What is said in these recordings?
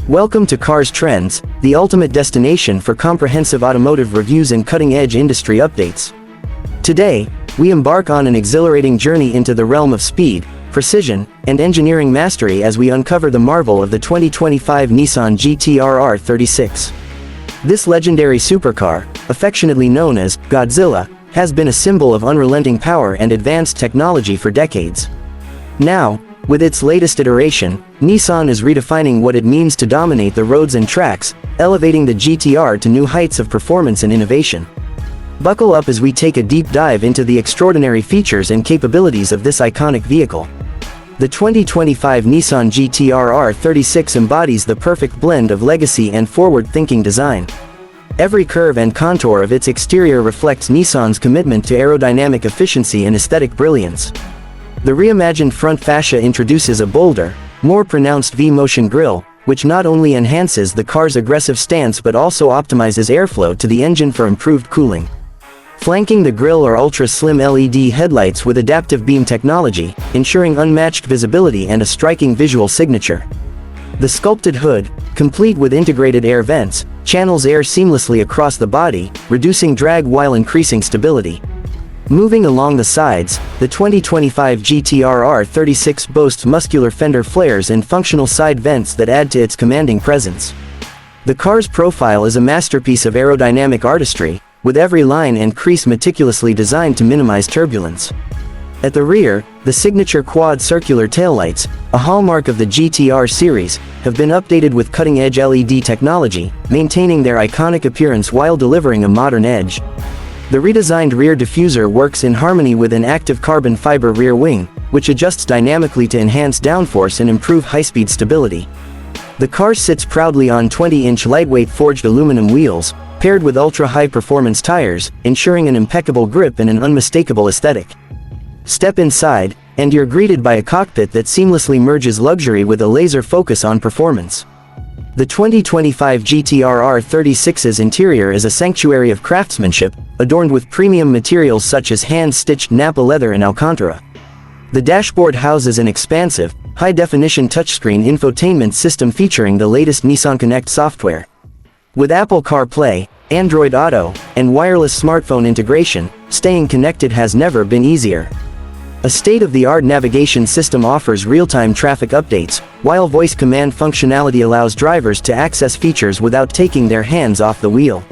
Welcome to Cars Trends, the ultimate destination for comprehensive automotive reviews and cutting-edge industry updates. Today, we embark on an exhilarating journey into the realm of speed, precision, and engineering mastery as we uncover the marvel of the 2025 Nissan GT-R R36. This legendary supercar, affectionately known as Godzilla, has been a symbol of unrelenting power and advanced technology for decades. Now, with its latest iteration, Nissan is redefining what it means to dominate the roads and tracks, elevating the GT-R to new heights of performance and innovation. Buckle up as we take a deep dive into the extraordinary features and capabilities of this iconic vehicle. The 2025 Nissan GT-R R36 embodies the perfect blend of legacy and forward-thinking design. Every curve and contour of its exterior reflects Nissan's commitment to aerodynamic efficiency and aesthetic brilliance. The reimagined front fascia introduces a bolder, more pronounced V-motion grille, which not only enhances the car's aggressive stance but also optimizes airflow to the engine for improved cooling. Flanking the grille are ultra-slim LED headlights with adaptive beam technology, ensuring unmatched visibility and a striking visual signature. The sculpted hood, complete with integrated air vents, channels air seamlessly across the body, reducing drag while increasing stability. Moving along the sides, the 2025 GT-R R36 boasts muscular fender flares and functional side vents that add to its commanding presence. The car's profile is a masterpiece of aerodynamic artistry, with every line and crease meticulously designed to minimize turbulence. At the rear, the signature quad circular taillights, a hallmark of the GT-R series, have been updated with cutting-edge LED technology, maintaining their iconic appearance while delivering a modern edge. The redesigned rear diffuser works in harmony with an active carbon fiber rear wing, which adjusts dynamically to enhance downforce and improve high-speed stability. The car sits proudly on 20-inch lightweight forged aluminum wheels, paired with ultra-high performance tires, ensuring an impeccable grip and an unmistakable aesthetic. Step inside, and you're greeted by a cockpit that seamlessly merges luxury with a laser focus on performance. The 2025 GT-R R36's interior is a sanctuary of craftsmanship, adorned with premium materials such as hand-stitched Napa leather and Alcantara. The dashboard houses an expansive, high-definition touchscreen infotainment system featuring the latest Nissan Connect software. With Apple CarPlay, Android Auto, and wireless smartphone integration, staying connected has never been easier. A state-of-the-art navigation system offers real-time traffic updates, while voice command functionality allows drivers to access features without taking their hands off the wheel.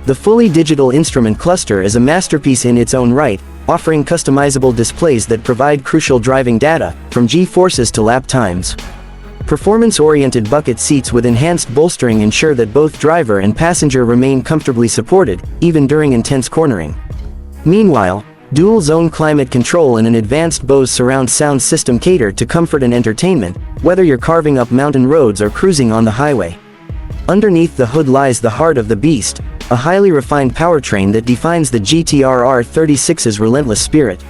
The fully digital instrument cluster is a masterpiece in its own right, offering customizable displays that provide crucial driving data, from G-forces to lap times. Performance-oriented bucket seats with enhanced bolstering ensure that both driver and passenger remain comfortably supported, even during intense cornering. Meanwhile, dual-zone climate control and an advanced Bose surround sound system cater to comfort and entertainment, whether you're carving up mountain roads or cruising on the highway. Underneath the hood lies the heart of the beast, a highly refined powertrain that defines the GT-R R36's relentless spirit.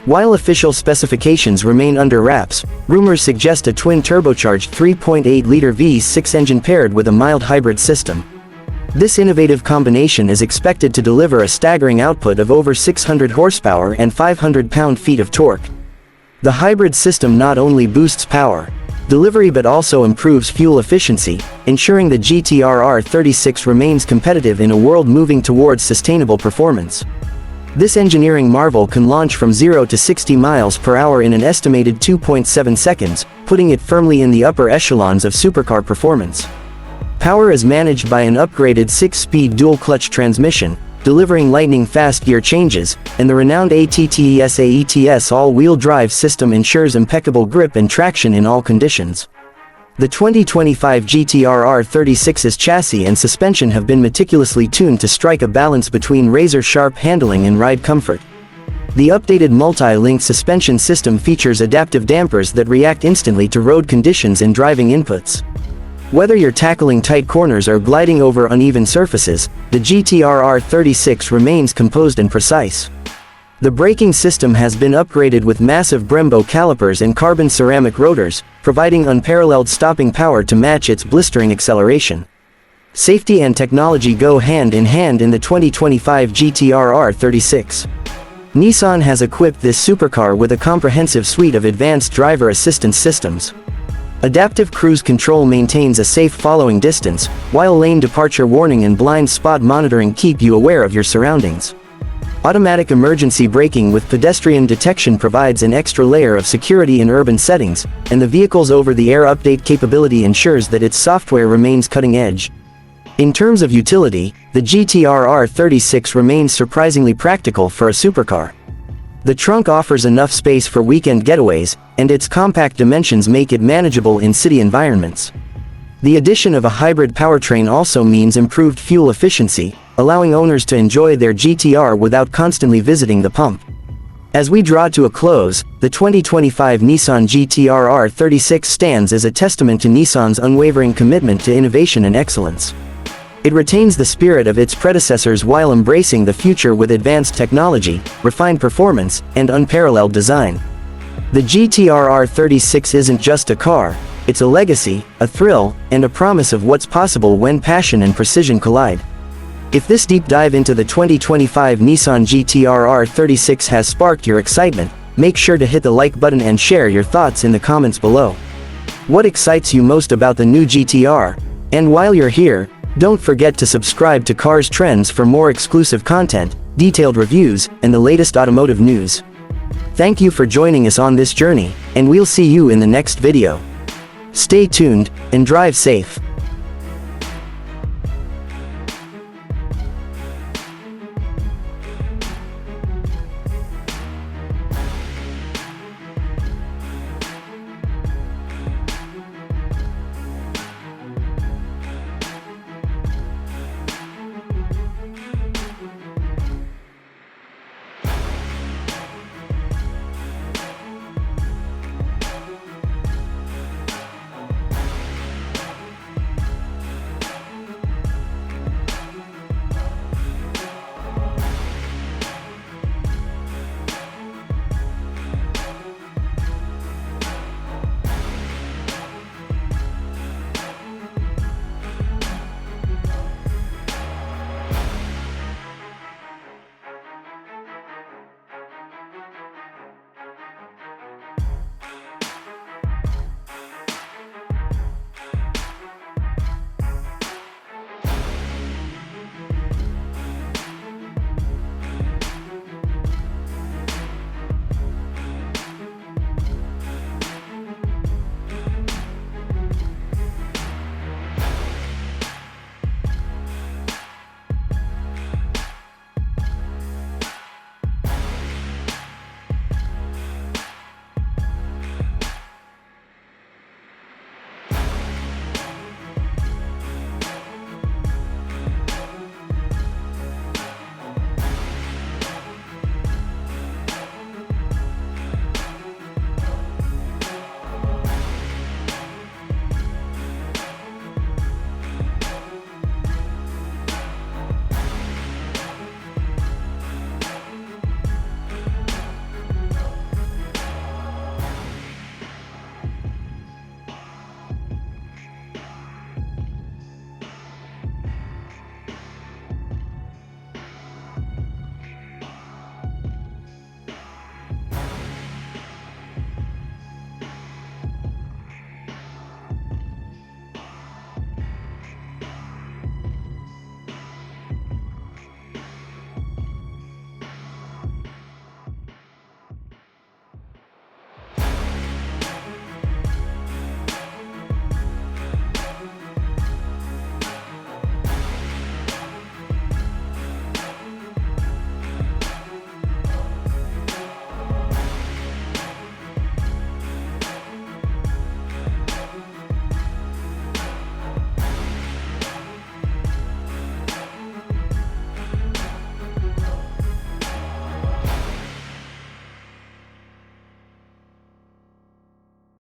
While official specifications remain under wraps, rumors suggest a twin-turbocharged 3.8-liter V6 engine paired with a mild hybrid system. This innovative combination is expected to deliver a staggering output of over 600 horsepower and 500 pound-feet of torque. The hybrid system not only boosts power delivery but also improves fuel efficiency, ensuring the GT-R R36 remains competitive in a world moving towards sustainable performance. This engineering marvel can launch from 0 to 60 miles per hour in an estimated 2.7 seconds, putting it firmly in the upper echelons of supercar performance. Power is managed by an upgraded 6-speed dual-clutch transmission, delivering lightning-fast gear changes, and the renowned ATTES all-wheel drive system ensures impeccable grip and traction in all conditions. The 2025 GT-R R36's chassis and suspension have been meticulously tuned to strike a balance between razor-sharp handling and ride comfort. The updated multi-link suspension system features adaptive dampers that react instantly to road conditions and driving inputs. Whether you're tackling tight corners or gliding over uneven surfaces, the GT-R R36 remains composed and precise. The braking system has been upgraded with massive Brembo calipers and carbon ceramic rotors, providing unparalleled stopping power to match its blistering acceleration. Safety and technology go hand in hand in the 2025 GT-R R36. Nissan has equipped this supercar with a comprehensive suite of advanced driver assistance systems. Adaptive cruise control maintains a safe following distance, while lane departure warning and blind spot monitoring keep you aware of your surroundings. Automatic emergency braking with pedestrian detection provides an extra layer of security in urban settings, and the vehicle's over-the-air update capability ensures that its software remains cutting-edge. In terms of utility, the GT-R R36 remains surprisingly practical for a supercar. The trunk offers enough space for weekend getaways, and its compact dimensions make it manageable in city environments. The addition of a hybrid powertrain also means improved fuel efficiency, allowing owners to enjoy their GT-R without constantly visiting the pump. As we draw to a close, the 2025 Nissan GT-R R36 stands as a testament to Nissan's unwavering commitment to innovation and excellence. It retains the spirit of its predecessors while embracing the future with advanced technology, refined performance, and unparalleled design. The GT-R R36 isn't just a car, it's a legacy, a thrill, and a promise of what's possible when passion and precision collide. If this deep dive into the 2025 Nissan GT-R R36 has sparked your excitement, make sure to hit the like button and share your thoughts in the comments below. What excites you most about the new GT-R? And while you're here, don't forget to subscribe to Cars Trends for more exclusive content, detailed reviews, and the latest automotive news. Thank you for joining us on this journey, and we'll see you in the next video. Stay tuned, and drive safe.